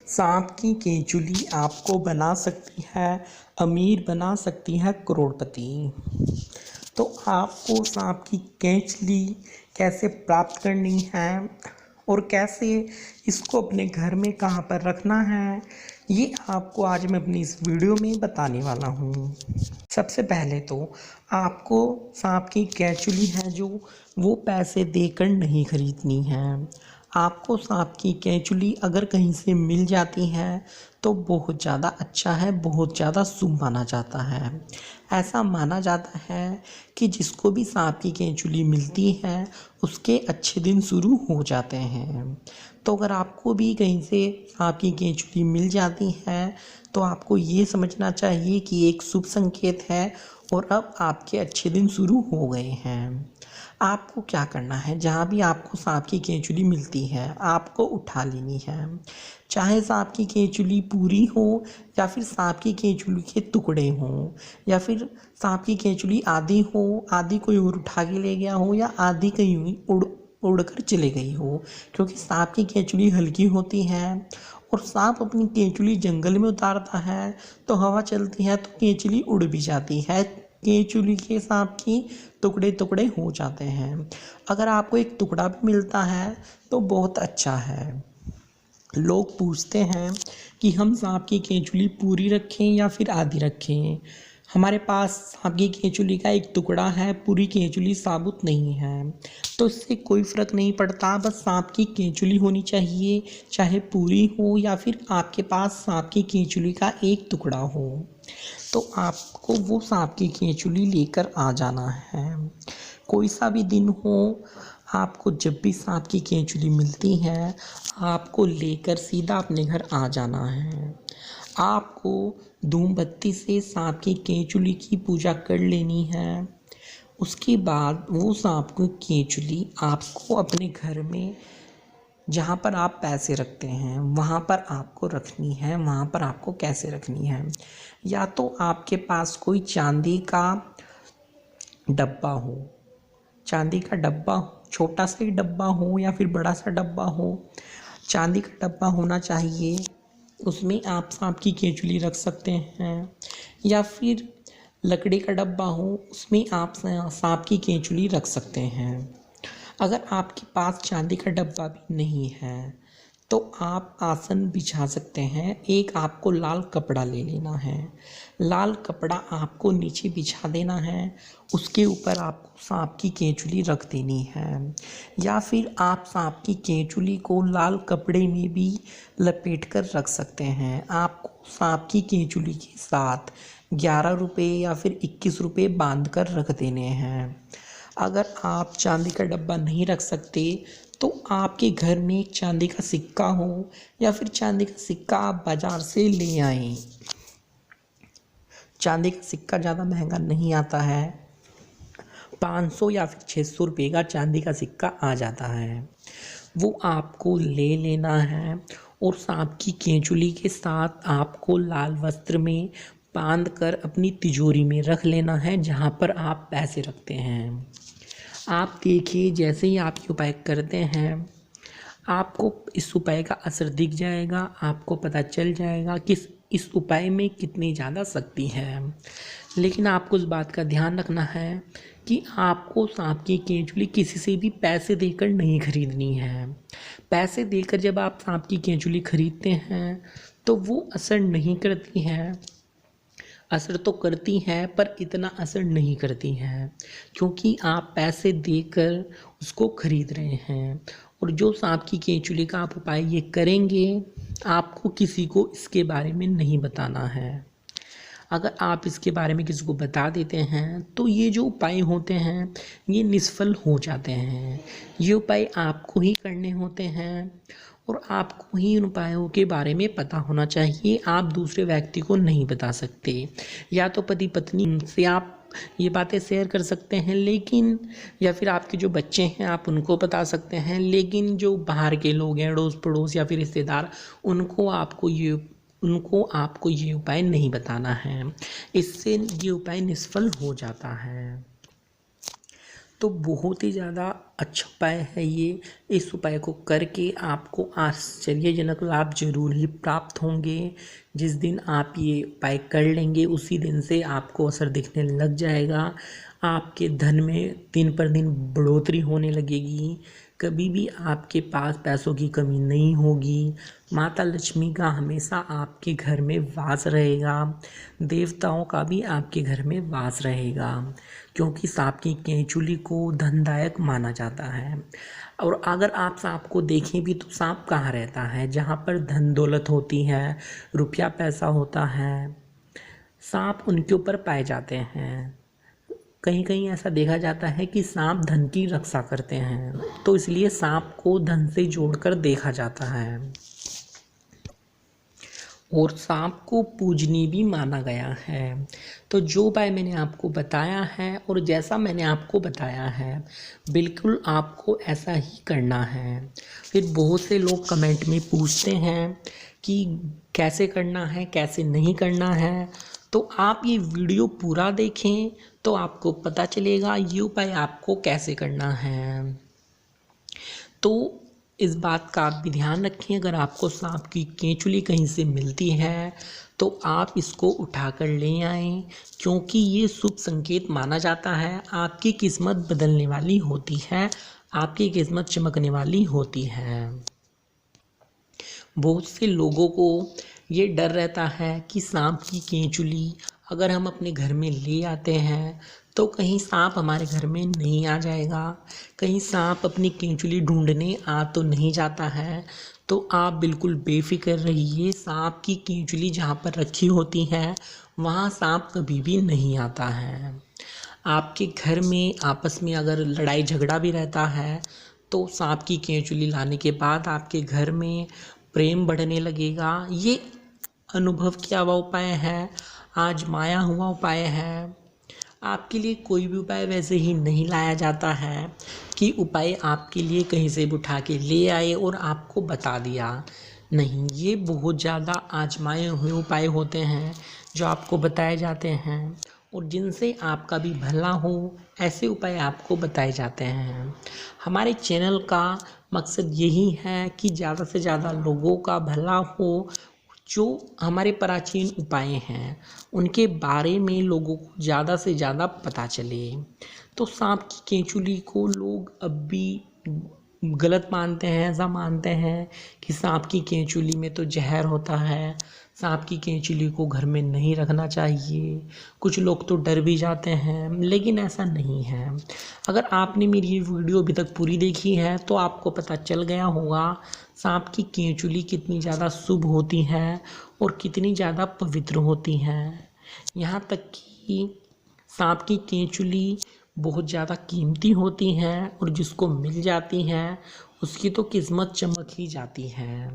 सांप की केंचुली आपको बना सकती है अमीर, बना सकती है करोड़पति। तो आपको सांप की केंचुली कैसे प्राप्त करनी है और कैसे इसको अपने घर में कहाँ पर रखना है, ये आपको आज मैं अपनी इस वीडियो में बताने वाला हूँ। सबसे पहले तो आपको सांप की केंचुली है जो वो पैसे देकर नहीं खरीदनी है। आपको सांप की केंचुली अगर कहीं से मिल जाती है तो बहुत ज़्यादा अच्छा है, बहुत ज़्यादा शुभ माना जाता है। ऐसा माना जाता है कि जिसको भी सांप की केंचुली मिलती है उसके अच्छे दिन शुरू हो जाते हैं। तो अगर आपको भी कहीं से सांप की केंचुली मिल जाती है तो आपको ये समझना चाहिए कि एक शुभ संकेत है और अब आपके अच्छे दिन शुरू हो गए हैं। आपको क्या करना है, जहाँ भी आपको सांप की केंचुली मिलती है आपको उठा लेनी है। चाहे सांप की केंचुली पूरी हो या फिर सांप की केंचुली के टुकड़े हों, या फिर सांप की केंचुली आधी हो, आधी कोई और उठा के ले गया हो, या आधी कहीं उड़कर चले गई हो। क्योंकि सांप की केंचुली हल्की होती है और सांप अपनी केंचुली जंगल में उतारता है तो हवा चलती है तो केंचुली उड़ भी जाती है। केंचुली के सांप की टुकड़े टुकड़े हो जाते हैं। अगर आपको एक टुकड़ा भी मिलता है तो बहुत अच्छा है। लोग पूछते हैं कि हम सांप की केंचुली पूरी रखें या फिर आधी रखें। हमारे पास सांप की केंचुली का एक टुकड़ा है, पूरी केंचुली साबुत नहीं है, तो इससे कोई फ़र्क नहीं पड़ता। बस सांप की केंचुली होनी चाहिए, चाहे पूरी हो या फिर आपके पास सांप की केंचुली का एक टुकड़ा हो। तो आपको वो सांप की केंचुली लेकर आ जाना है। कोई सा भी दिन हो, आपको जब भी सांप की केंचुली मिलती है आपको लेकर सीधा अपने घर आ जाना है। आपको धूमबत्ती से सांप की केंचुली की पूजा कर लेनी है। उसके बाद वो सांप की केंचुली आपको अपने घर में, जहाँ पर आप पैसे रखते हैं वहाँ पर आपको रखनी है। वहाँ पर आपको कैसे रखनी है, या तो आपके पास कोई चांदी का डब्बा हो, चांदी का डब्बा छोटा सा ही डब्बा हो या फिर बड़ा सा डब्बा हो, चांदी का डब्बा होना चाहिए। उसमें आप सांप की केंचुली रख सकते हैं, या फिर लकड़ी का डब्बा हो उसमें आप सांप की केंचुली रख सकते हैं। अगर आपके पास चांदी का डब्बा भी नहीं है तो आप आसन बिछा सकते हैं। एक आपको लाल कपड़ा ले लेना है, लाल कपड़ा आपको नीचे बिछा देना है, उसके ऊपर आपको सांप की केंचुली रख देनी है। या फिर आप सांप की केंचुली को लाल कपड़े में भी लपेट कर रख सकते हैं। आपको सांप की केंचुली के साथ 11 रुपये या फिर 21 रुपये बांध कर रख देने हैं। अगर आप चांदी का डब्बा नहीं रख सकते तो आपके घर में एक चांदी का सिक्का हो, या फिर चांदी का सिक्का आप बाज़ार से ले आएं। चांदी का सिक्का ज़्यादा महंगा नहीं आता है, 500 या फिर 600 रुपये का चांदी का सिक्का आ जाता है। वो आपको ले लेना है और सांप की केंचुली के साथ आपको लाल वस्त्र में बांध कर अपनी तिजोरी में रख लेना है, जहाँ पर आप पैसे रखते हैं। आप देखिए, जैसे ही आप ये उपाय करते हैं आपको इस उपाय का असर दिख जाएगा। आपको पता चल जाएगा कि इस उपाय में कितनी ज़्यादा शक्ति है। लेकिन आपको इस बात का ध्यान रखना है कि आपको सांप की केंचुली किसी से भी पैसे देकर नहीं खरीदनी है। पैसे देकर जब आप सांप की केंचुली खरीदते हैं तो वो असर नहीं करती है। असर तो करती हैं पर इतना असर नहीं करती हैं, क्योंकि आप पैसे देकर उसको खरीद रहे हैं। और जो सांप की केंचुली का आप उपाय ये करेंगे, आपको किसी को इसके बारे में नहीं बताना है। अगर आप इसके बारे में किसी को बता देते हैं तो ये जो उपाय होते हैं ये निष्फल हो जाते हैं। ये उपाय आपको ही करने होते हैं और आपको ही उन उपायों के बारे में पता होना चाहिए। आप दूसरे व्यक्ति को नहीं बता सकते। या तो पति पत्नी से आप ये बातें शेयर कर सकते हैं, लेकिन या फिर आपके जो बच्चे हैं आप उनको बता सकते हैं, लेकिन जो बाहर के लोग हैं, अड़ोस पड़ोस या फिर रिश्तेदार, उनको आपको ये उपाय नहीं बताना है। इससे ये उपाय निष्फल हो जाता है। तो बहुत ही ज़्यादा अच्छा उपाय है ये। इस उपाय को करके आपको आश्चर्यजनक लाभ जरूर ही प्राप्त होंगे। जिस दिन आप ये उपाय कर लेंगे उसी दिन से आपको असर दिखने लग जाएगा। आपके धन में दिन पर दिन बढ़ोतरी होने लगेगी। कभी भी आपके पास पैसों की कमी नहीं होगी। माता लक्ष्मी का हमेशा आपके घर में वास रहेगा। देवताओं का भी आपके घर में वास रहेगा, क्योंकि सांप की केंचुली को धनदायक माना जाता है। और अगर आप सांप को देखें भी तो सांप कहाँ रहता है? जहाँ पर धन दौलत होती है, रुपया पैसा होता है, सांप उनके ऊपर पाए जाते हैं। कहीं कहीं ऐसा देखा जाता है कि सांप धन की रक्षा करते हैं, तो इसलिए सांप को धन से जोड़कर देखा जाता है और सांप को पूजनीय भी माना गया है। तो जो उपाय मैंने आपको बताया है और जैसा मैंने आपको बताया है, बिल्कुल आपको ऐसा ही करना है। फिर बहुत से लोग कमेंट में पूछते हैं कि कैसे करना है, कैसे नहीं करना है। तो आप ये वीडियो पूरा देखें तो आपको पता चलेगा ये उपाय आपको कैसे करना है। तो इस बात का आप भी ध्यान रखें, अगर आपको सांप की केंचुली कहीं से मिलती है तो आप इसको उठाकर ले आएं, क्योंकि ये शुभ संकेत माना जाता है। आपकी किस्मत बदलने वाली होती है, आपकी किस्मत चमकने वाली होती है। बहुत से लोगों को ये डर रहता है कि सांप की केंचुली अगर हम अपने घर में ले आते हैं तो कहीं सांप हमारे घर में नहीं आ जाएगा, कहीं सांप अपनी केंचुली ढूंढने आ तो नहीं जाता है। तो आप बिल्कुल बेफिक्र रहिए, सांप की केंचुली जहाँ पर रखी होती है वहाँ सांप कभी भी नहीं आता है। आपके घर में आपस में अगर लड़ाई झगड़ा भी रहता है तो सांप की केंचुली लाने के बाद आपके घर में प्रेम बढ़ने लगेगा। ये अनुभव किया हुआ उपाय है, आजमाया हुआ उपाय है। आपके लिए कोई भी उपाय वैसे ही नहीं लाया जाता है कि उपाय आपके लिए कहीं से भी उठा के ले आए और आपको बता दिया। नहीं, ये बहुत ज़्यादा आजमाए हुए उपाय होते हैं जो आपको बताए जाते हैं और जिनसे आपका भी भला हो, ऐसे उपाय आपको बताए जाते हैं। हमारे चैनल का मकसद यही है कि ज़्यादा से ज़्यादा लोगों का भला हो। जो हमारे प्राचीन उपाय हैं उनके बारे में लोगों को ज़्यादा से ज़्यादा पता चले। तो सांप की केंचुली को लोग अब भी गलत मानते हैं, ऐसा मानते हैं कि सांप की केंचुली में तो जहर होता है, सांप की केंचुली को घर में नहीं रखना चाहिए। कुछ लोग तो डर भी जाते हैं, लेकिन ऐसा नहीं है। अगर आपने मेरी ये वीडियो अभी तक पूरी देखी है तो आपको पता चल गया होगा सांप की केंचुली कितनी ज़्यादा शुभ होती है और कितनी ज़्यादा पवित्र होती हैं। यहाँ तक कि सांप की केंचुली बहुत ज़्यादा कीमती होती हैं और जिसको मिल जाती हैं उसकी तो किस्मत चमक ही जाती है।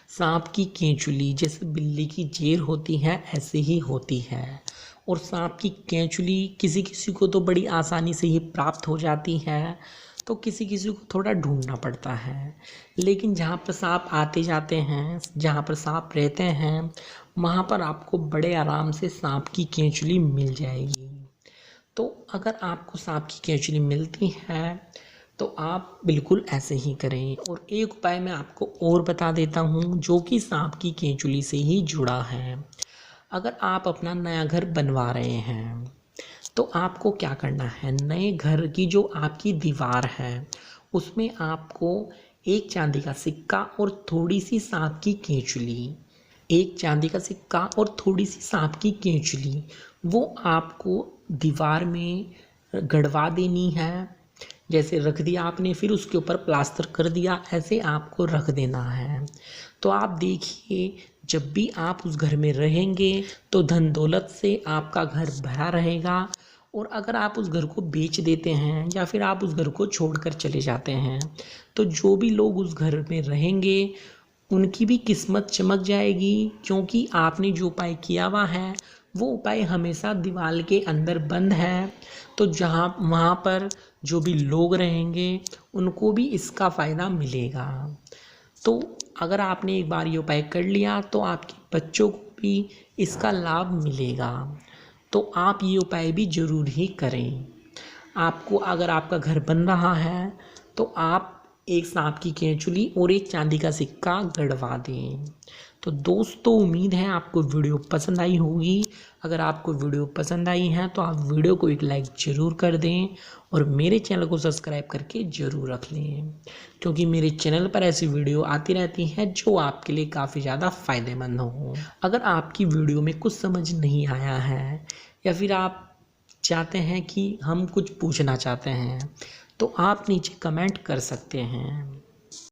सांप की केंचुली जैसे बिल्ली की जेर होती है ऐसे ही होती है, और सांप की केंचुली किसी किसी को तो बड़ी आसानी से ही प्राप्त हो जाती है, तो किसी किसी को थोड़ा ढूंढना पड़ता है। लेकिन जहाँ पर सांप आते जाते हैं, जहाँ पर सांप रहते हैं, वहाँ पर आपको बड़े आराम से सांप की केंचुली मिल जाएगी। तो अगर आपको सांप की केंचुली मिलती है तो आप बिल्कुल ऐसे ही करें। और एक उपाय मैं आपको और बता देता हूँ जो कि सांप की केंचुली से ही जुड़ा है। अगर आप अपना नया घर बनवा रहे हैं तो आपको क्या करना है, नए घर की जो आपकी दीवार है उसमें आपको एक चांदी का सिक्का और थोड़ी सी सांप की केंचुली, एक चांदी का सिक्का और थोड़ी सी सांप की केंचुली, वो आपको दीवार में गड़वा देनी है। जैसे रख दिया आपने, फिर उसके ऊपर प्लास्टर कर दिया, ऐसे आपको रख देना है। तो आप देखिए, जब भी आप उस घर में रहेंगे तो धन दौलत से आपका घर भरा रहेगा। और अगर आप उस घर को बेच देते हैं या फिर आप उस घर को छोड़कर चले जाते हैं तो जो भी लोग उस घर में रहेंगे उनकी भी किस्मत चमक जाएगी, क्योंकि आपने जो उपाय किया हुआ है वो उपाय हमेशा दीवार के अंदर बंद है। तो जहाँ वहाँ पर जो भी लोग रहेंगे उनको भी इसका फ़ायदा मिलेगा। तो अगर आपने एक बार ये उपाय कर लिया तो आपके बच्चों को भी इसका लाभ मिलेगा। तो आप ये उपाय भी ज़रूर ही करें। आपको अगर आपका घर बन रहा है तो आप एक सांप की केंचुली और एक चांदी का सिक्का गड़वा दें। तो दोस्तों उम्मीद है आपको वीडियो पसंद आई होगी। अगर आपको वीडियो पसंद आई है तो आप वीडियो को एक लाइक ज़रूर कर दें और मेरे चैनल को सब्सक्राइब करके ज़रूर रख लें, क्योंकि मेरे चैनल पर ऐसी वीडियो आती रहती हैं जो आपके लिए काफ़ी ज़्यादा फ़ायदेमंद हो। अगर आपकी वीडियो में कुछ समझ नहीं आया है या फिर आप चाहते हैं कि हम कुछ पूछना चाहते हैं तो आप नीचे कमेंट कर सकते हैं।